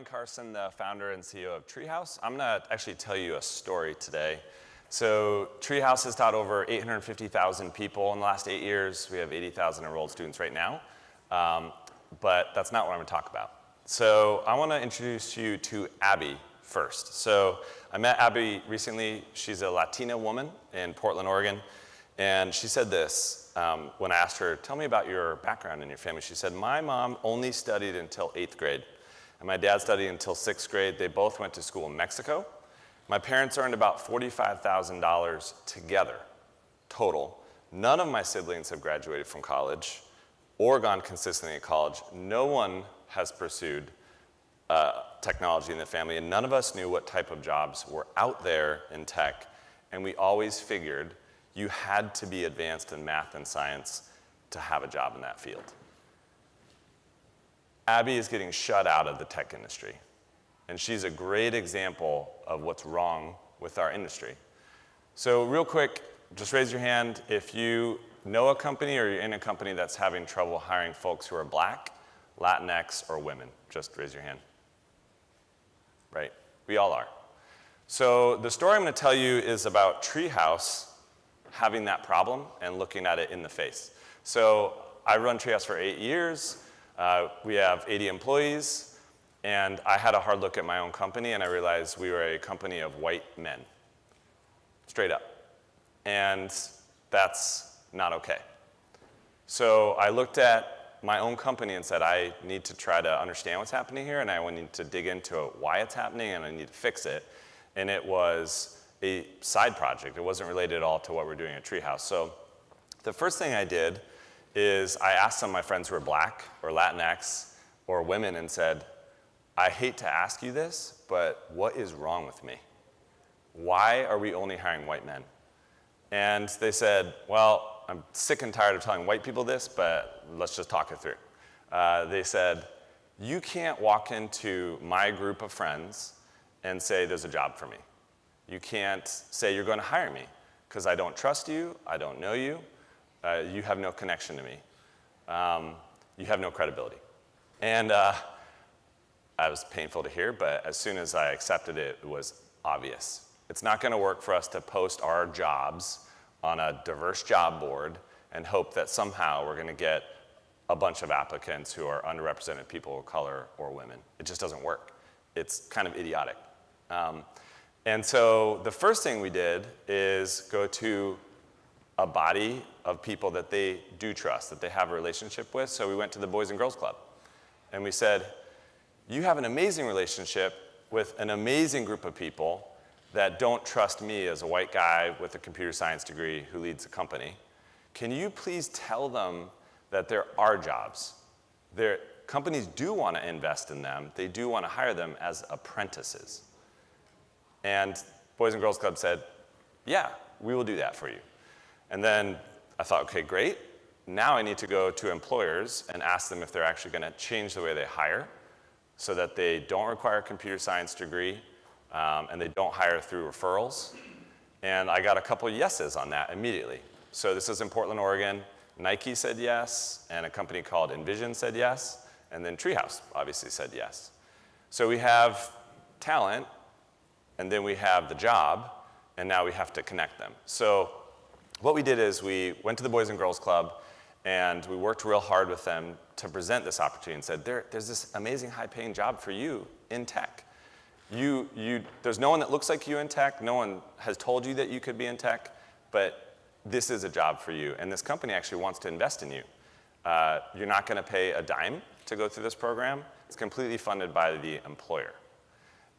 Brian Carson, the founder and CEO of Treehouse. I'm going to actually tell you a story today. So Treehouse has taught over 850,000 people in the last 8 years. We have 80,000 enrolled students right now. But that's not what I'm going to talk about. So I want to introduce you to Abby first. So I met Abby recently. She's a Latina woman in Portland, Oregon. And she said this when I asked her, tell me about your background and your family. She said, my mom only studied until 8th grade. And my dad studied until 6th grade. They both went to school in Mexico. My parents earned about $45,000 together, total. None of my siblings have graduated from college or gone consistently to college. No one has pursued technology in the family, and none of us knew what type of jobs were out there in tech. And we always figured you had to be advanced in math and science to have a job in that field. Abby is getting shut out of the tech industry. And she's a great example of what's wrong with our industry. So real quick, just raise your hand if you know a company or you're in a company that's having trouble hiring folks who are Black, Latinx, or women. Just raise your hand. Right, we all are. So the story I'm going to tell you is about Treehouse having that problem and looking at it in the face. So I run Treehouse for 8 years. We have 80 employees, and I had a hard look at my own company, and I realized we were a company of white men, straight up. And that's not okay. So I looked at my own company and said, I need to try to understand what's happening here, and I need to dig into why it's happening, and I need to fix it. And it was a side project. It wasn't related at all to what we're doing at Treehouse. So the first thing I did is I asked some of my friends who were Black or Latinx or women and said, I hate to ask you this, but what is wrong with me? Why are we only hiring white men? And they said, well, I'm sick and tired of telling white people this, but let's just talk it through. They said, you can't walk into my group of friends and say there's a job for me. You can't say you're going to hire me because I don't trust you, I don't know you, you have no connection to me, you have no credibility. And it was painful to hear, but as soon as I accepted it, it was obvious. It's not going to work for us to post our jobs on a diverse job board and hope that somehow we're going to get a bunch of applicants who are underrepresented people of color or women. It just doesn't work. It's kind of idiotic. And so the first thing we did is go to a body of people that they do trust, that they have a relationship with. So we went to the Boys and Girls Club. And we said, you have an amazing relationship with an amazing group of people that don't trust me as a white guy with a computer science degree who leads a company. Can you please tell them that there are jobs? Companies do want to invest in them. They do want to hire them as apprentices. And Boys and Girls Club said, yeah, we will do that for you. And then I thought, okay, great. Now I need to go to employers and ask them if they're actually going to change the way they hire so that they don't require a computer science degree and they don't hire through referrals. And I got a couple yeses on that immediately. So this is in Portland, Oregon. Nike said yes, and a company called Envision said yes, and then Treehouse obviously said yes. So we have talent, and then we have the job, and now we have to connect them. So what we did is we went to the Boys and Girls Club, and we worked real hard with them to present this opportunity and said, there's this amazing high-paying job for you in tech. There's no one that looks like you in tech. No one has told you that you could be in tech, but this is a job for you. And this company actually wants to invest in you. You're not going to pay a dime to go through this program. It's completely funded by the employer.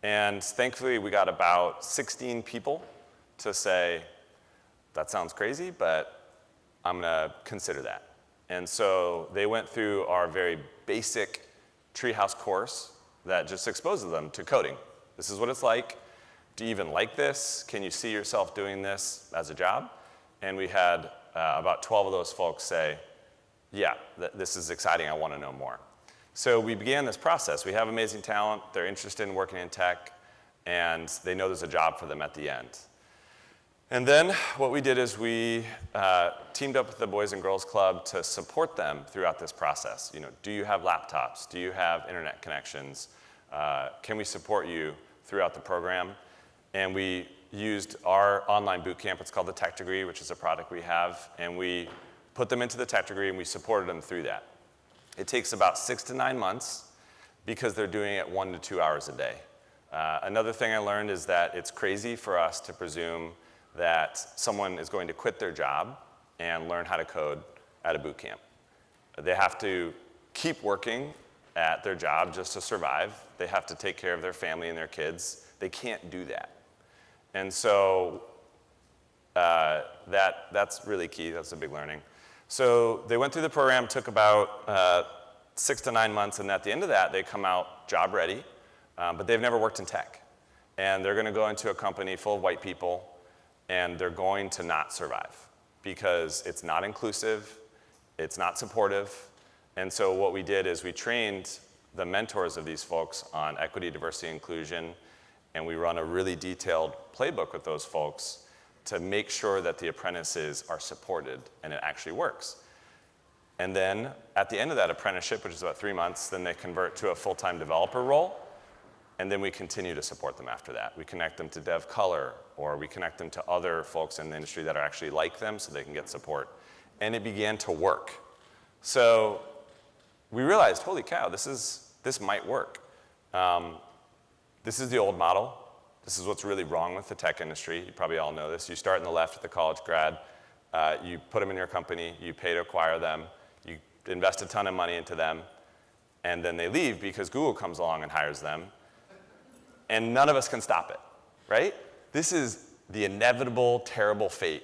And thankfully, we got about 16 people to say, that sounds crazy, but I'm going to consider that. And so they went through our very basic Treehouse course that just exposes them to coding. This is what it's like. Do you even like this? Can you see yourself doing this as a job? And we had about 12 of those folks say, yeah, this is exciting. I want to know more. So we began this process. We have amazing talent. They're interested in working in tech, and they know there's a job for them at the end. And then what we did is we teamed up with the Boys and Girls Club to support them throughout this process. You know, do you have laptops? Do you have internet connections? can we support you throughout the program? And we used our online boot camp. It's called the Tech Degree, which is a product we have. And we put them into the Tech Degree, and we supported them through that. It takes about 6 to 9 months because they're doing it 1 to 2 hours a day. Another thing I learned is that it's crazy for us to presume that someone is going to quit their job and learn how to code at a boot camp. They have to keep working at their job just to survive. They have to take care of their family and their kids. They can't do that. And so that's really key. That's a big learning. So they went through the program, took about 6 to 9 months, and at the end of that, they come out job ready, but they've never worked in tech. And they're going to go into a company full of white people, and they're going to not survive because it's not inclusive, it's not supportive. And so what we did is we trained the mentors of these folks on equity, diversity, inclusion, and we run a really detailed playbook with those folks to make sure that the apprentices are supported and it actually works. And then at the end of that apprenticeship, which is about 3 months, then they convert to a full-time developer role, and then we continue to support them after that. We connect them to Dev Color, or we connect them to other folks in the industry that are actually like them so they can get support. And it began to work. So we realized, holy cow, this might work. This is the old model. This is what's really wrong with the tech industry. You probably all know this. You start on the left with the college grad. You put them in your company. You pay to acquire them. You invest a ton of money into them. And then they leave because Google comes along and hires them. And none of us can stop it, right? This is the inevitable, terrible fate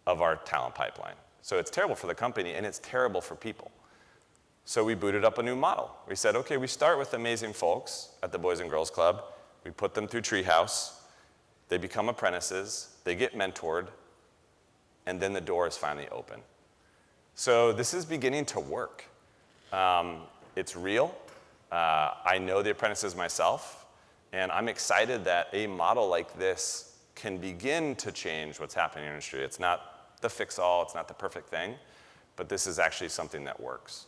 of our talent pipeline. So it's terrible for the company, and it's terrible for people. So we booted up a new model. We said, okay, we start with amazing folks at the Boys and Girls Club. We put them through Treehouse. They become apprentices. They get mentored. And then the door is finally open. So this is beginning to work. It's real. I know the apprentices myself. And I'm excited that a model like this can begin to change what's happening in the industry. It's not the fix-all. It's not the perfect thing. But this is actually something that works.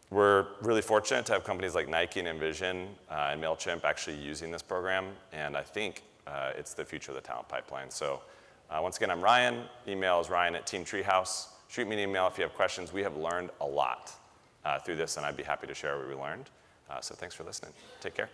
We're really fortunate to have companies like Nike and Envision and MailChimp actually using this program, and I think it's the future of the talent pipeline. So once again, I'm Ryan. Email is ryan@Team Treehouse. Shoot me an email if you have questions. We have learned a lot through this, and I'd be happy to share what we learned. So thanks for listening. Take care.